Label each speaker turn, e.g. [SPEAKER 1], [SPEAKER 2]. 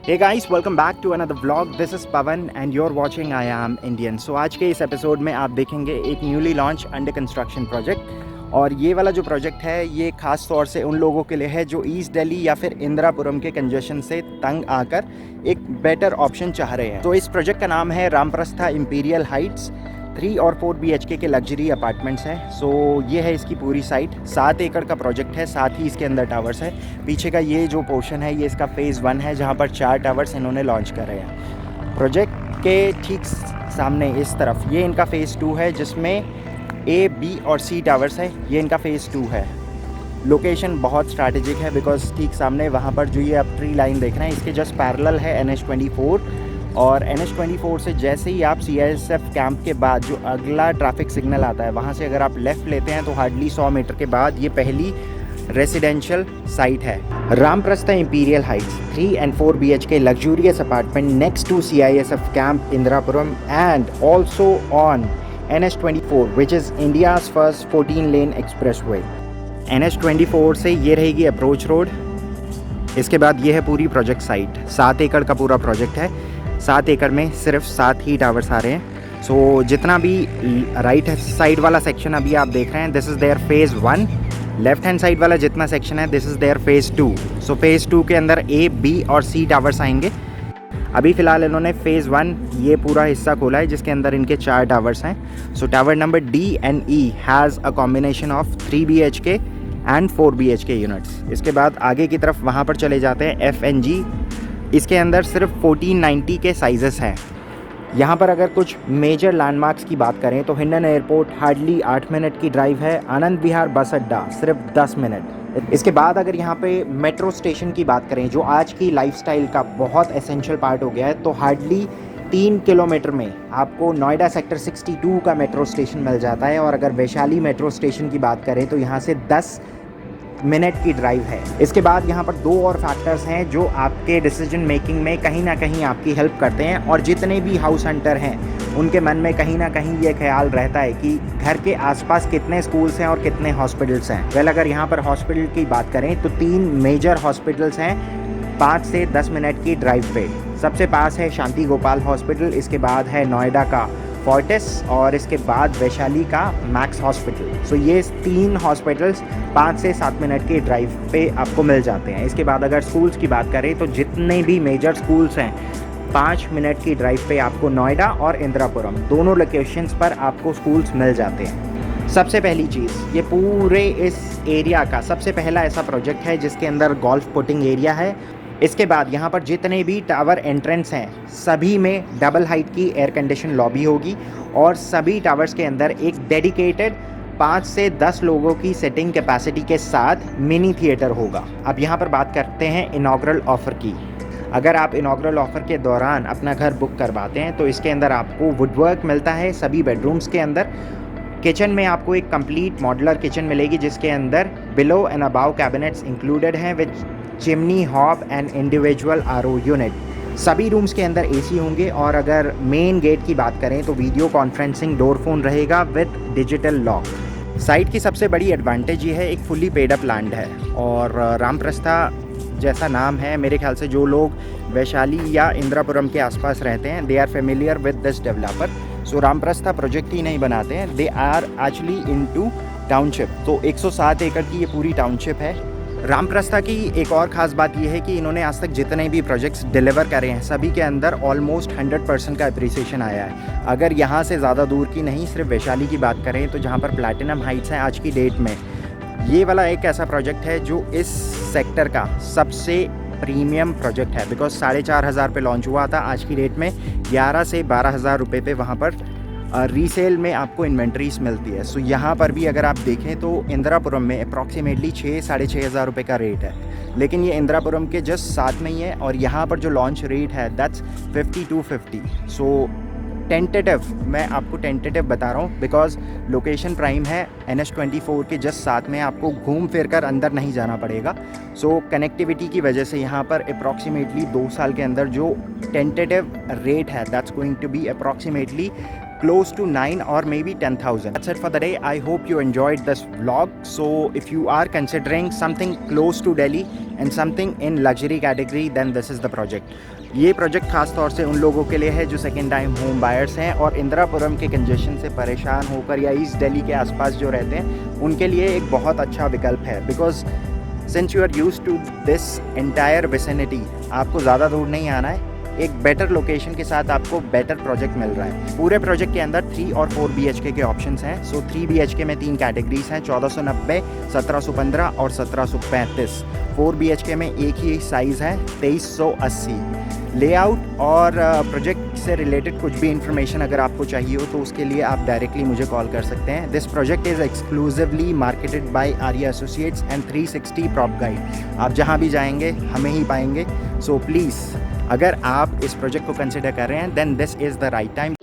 [SPEAKER 1] Hey guys, welcome back to another vlog. This is Pavan and you're watching I Am Indian. So आज के इस episode में आप देखेंगे एक newly launch under construction project. और ये वाला जो प्रोजेक्ट है ये ख़ास तौर से उन लोगों के लिए है जो ईस्ट दिल्ली या फिर इंदिरापुरम के कंजेशन से तंग आकर एक बेटर ऑप्शन चाह रहे हैं। तो इस प्रोजेक्ट का नाम है रामप्रस्था इंपीरियल हाइट्स। 3 और 4 BHK के लग्जरी अपार्टमेंट्स हैं। सो ये है इसकी पूरी साइट। 7 एकड़ का प्रोजेक्ट है, साथ ही इसके अंदर टावर्स है। पीछे का ये जो पोर्शन है ये इसका फ़ेज़ 1 है, जहाँ पर 4 टावर्स इन्होंने लॉन्च करे हैं। प्रोजेक्ट के ठीक सामने इस तरफ ये इनका फ़ेज़ 2 है, जिसमें A, B और C टावर्स है। ये इनका फ़ेज़ 2 है। लोकेशन बहुत स्ट्रैटेजिक है बिकॉज ठीक सामने वहाँ पर जो ये आप ट्री लाइन देख रहे हैं इसके जस्ट पैरेलल है NH24। और NH24 से जैसे ही आप CISF कैंप के बाद जो अगला ट्रैफिक सिग्नल आता है वहाँ से अगर आप लेफ़्ट लेते हैं तो हार्डली 100 मीटर के बाद ये पहली रेसिडेंशियल साइट है। Ramprastha imperial heights 3 and 4 BHK luxurious apartment next to CISF camp Indirapuram and also on NH24 which is India's first 14 lane expressway. NH24 से ये रहेगी अप्रोच रोड। इसके बाद ये है पूरी प्रोजेक्ट साइट। 7 एकड़ का पूरा प्रोजेक्ट है। 7 एकड़ में सिर्फ 7 ही टावर्स आ रहे हैं। सो जितना भी राइट साइड वाला सेक्शन अभी आप देख रहे हैं this is their phase 1। Left hand side वाला जितना सेक्शन है this is their phase 2। So phase 2 के अंदर A, B और C टावर्स आएंगे। अभी फ़िलहाल इन्होंने फ़ेज़ 1 ये पूरा हिस्सा खोला है जिसके अंदर इनके 4 टावर्स हैं। So tower number D and E has a combination of 3 BHK and 4 BHK units. इसके बाद आगे की तरफ वहाँ पर चले जाते हैं F and G। इसके अंदर सिर्फ 1490 के साइजेस हैं। यहाँ पर अगर कुछ मेजर लैंडमार्क्स की बात करें तो हिंडन एयरपोर्ट हार्डली 8 मिनट की ड्राइव है। आनंद विहार बस अड्डा सिर्फ 10 मिनट। इसके बाद अगर यहाँ पे मेट्रो स्टेशन की बात करें जो आज की लाइफस्टाइल का बहुत एसेंशियल पार्ट हो गया है, तो हार्डली 3 किलोमीटर में आपको नोएडा सेक्टर 62 का मेट्रो स्टेशन मिल जाता है। और अगर वैशाली मेट्रो स्टेशन की बात करें तो यहाँ से 10 मिनट की ड्राइव है। इसके बाद यहाँ पर 2 और फैक्टर्स हैं जो आपके डिसीजन मेकिंग में कहीं ना कहीं आपकी हेल्प करते हैं। और जितने भी हाउस हंटर हैं उनके मन में कहीं ना कहीं ये ख्याल रहता है कि घर के आसपास कितने स्कूल्स हैं और कितने हॉस्पिटल्स हैं। वेल अगर यहाँ पर हॉस्पिटल की बात करें तो 3 मेजर हॉस्पिटल्स हैं 5 से 10 मिनट की ड्राइव पे। सबसे पास है शांति गोपाल हॉस्पिटल, इसके बाद है नोएडा का फोर्टिस और इसके बाद वैशाली का मैक्स हॉस्पिटल। सो ये 3 हॉस्पिटल्स 5 से 7 मिनट के ड्राइव पे आपको मिल जाते हैं। इसके बाद अगर स्कूल्स की बात करें तो जितने भी मेजर स्कूल्स हैं 5 मिनट की ड्राइव पे आपको नोएडा और इंदिरापुरम दोनों लोकेशंस पर आपको स्कूल्स मिल जाते हैं। सबसे पहली चीज़ ये पूरे इस एरिया का सबसे पहला ऐसा प्रोजेक्ट है जिसके अंदर गोल्फ पुटिंग एरिया है। इसके बाद यहाँ पर जितने भी टावर एंट्रेंस हैं सभी में डबल हाइट की एयर कंडीशन लॉबी होगी और सभी टावर्स के अंदर एक डेडिकेटेड 5 से 10 लोगों की सेटिंग कैपेसिटी के साथ मिनी थिएटर होगा। अब यहाँ पर बात करते हैं इनॉग्रल ऑफ़र की। अगर आप इनॉग्रल ऑफ़र के दौरान अपना घर बुक करवाते हैं तो इसके अंदर आपको वुडवर्क मिलता है सभी बेडरूम्स के अंदर। किचन में आपको एक कंप्लीट मॉड्यूलर किचन मिलेगी जिसके अंदर below and above cabinets included हैं with chimney, hob and individual RO unit. सभी रूम्स के अंदर AC होंगे। और अगर मेन गेट की बात करें तो वीडियो कॉन्फ्रेंसिंग डोर फोन रहेगा विद डिजिटल लॉक। साइट की सबसे बड़ी एडवांटेज ये है एक फुली पेड अप लैंड है। और रामप्रस्था जैसा नाम है मेरे ख्याल से जो लोग वैशाली या इंदिरापुरम के आसपास रहते हैं they are familiar with this developer. So Ramprastha project ही नहीं बनाते हैं, they are actually into township. तो 107 एकड़ की ये पूरी टाउनशिप है। रामप्रस्था की एक और ख़ास बात यह है कि इन्होंने आज तक जितने भी प्रोजेक्ट्स डिलीवर करे हैं सभी के अंदर ऑलमोस्ट 100% का अप्रिसिएशन आया है। अगर यहाँ से ज़्यादा दूर की नहीं सिर्फ वैशाली की बात करें तो जहाँ पर प्लैटिनम हाइट्स हैं आज की डेट में, ये वाला एक ऐसा प्रोजेक्ट है जो इस सेक्टर का सबसे प्रीमियम प्रोजेक्ट है बिकॉज 4,500 पे लॉन्च हुआ था। आज की डेट में 11 से 12,000 रुपये पे वहाँ पर रीसेल में आपको इन्वेंट्रीज मिलती है। सो यहाँ पर भी अगर आप देखें तो इंदिरापुरम में अप्रॉक्सीमेटली 6-6,500 रुपये का रेट है, लेकिन ये इंदिरापुरम के जस्ट साथ में ही है। और यहाँ पर जो लॉन्च रेट है दैट्स 50-50। सो टेंटेटिव, मैं आपको टेंटेटिव बता रहा हूँ बिकॉज लोकेशन प्राइम है NH24 के जस्ट साथ में, आपको घूम फिर कर अंदर नहीं जाना पड़ेगा। सो कनेक्टिविटी की वजह से यहाँ पर अप्रॉक्सीमेटली 2 साल के अंदर जो टेंटेटिव रेट है that's going to be approximately close to 9 or maybe 10,000. That's it for the day. I hope you enjoyed this vlog. So if you are considering something close to Delhi and something in luxury category, then this is the project. ये project खास तौर से उन लोगों के लिए है जो सेकेंड टाइम होम बायर्स हैं और इंदिरापुरम के कंजेशन से परेशान होकर या ईस्ट दिल्ली के आसपास जो रहते हैं उनके लिए एक बहुत अच्छा विकल्प है। Because since you are used to this entire vicinity, आपको ज़्यादा दूर नहीं आना है, एक बेटर लोकेशन के साथ आपको बेटर प्रोजेक्ट मिल रहा है। पूरे प्रोजेक्ट के अंदर 3 और 4 BHK के ऑप्शंस हैं। सो 3 BHK में 3 कैटेगरीज हैं, 1490, 1715 और 1735। 4 BHK में एक ही साइज़ है, 2380। लेआउट और प्रोजेक्ट से रिलेटेड कुछ भी इन्फॉर्मेशन अगर आपको चाहिए हो तो उसके लिए आप डायरेक्टली मुझे कॉल कर सकते हैं। This project is exclusively marketed bye Arya associates and 360 prop guide. आप जहाँ भी जाएंगे हमें ही पाएंगे। सो प्लीज़, अगर आप इस प्रोजेक्ट को कंसिडर कर रहे हैं then this is the right time.